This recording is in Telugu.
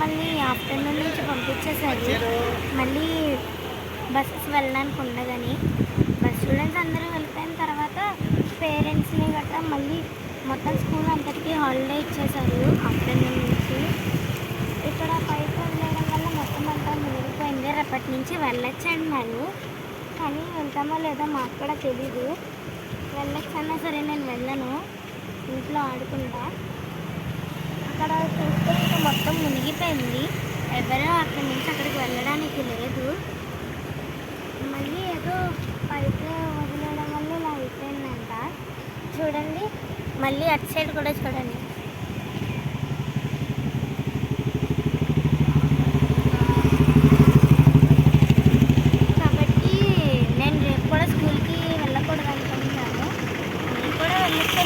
మమ్మల్ని ఆఫ్టర్నూన్ నుంచి పంపించేశారు. మళ్ళీ బస్సెస్ వెళ్ళడానికి ఉండదని స్టూడెంట్స్ అందరూ వెళ్ళిపోయిన తర్వాత పేరెంట్స్ని గట్రా మళ్ళీ మొత్తం స్కూల్ అంతటికీ హాలిడే ఇచ్చేశారు ఆఫ్టర్నూన్ నుంచి. ఇక్కడ పైకి వెళ్ళడం వల్ల మొత్తం అంతా మునిగిపోయింది. రేపటి నుంచి వెళ్ళొచ్చు అన్నారు, కానీ వెళ్తామో లేదో మాకు కూడా తెలీదు. వెళ్ళొచ్చన్నా సరే నేను వెళ్ళను, ఇంట్లో ఆడుకుంటా. అక్కడ చూస్తే ఇంకా మొత్తం మునిగిపోయింది, ఎవరో అక్కడి నుంచి అక్కడికి వెళ్ళడానికి లేదు. మళ్ళీ ఏదో పైకి వదిలేయడం వల్ల ఇలా అయిపోయిందంట. చూడండి, మళ్ళీ అటు సైడ్ కూడా చూడండి. కాబట్టి నేను రేపు కూడా స్కూల్కి వెళ్ళకూడదు అనుకుంటున్నాను. నేను కూడా వెళ్ళొచ్చే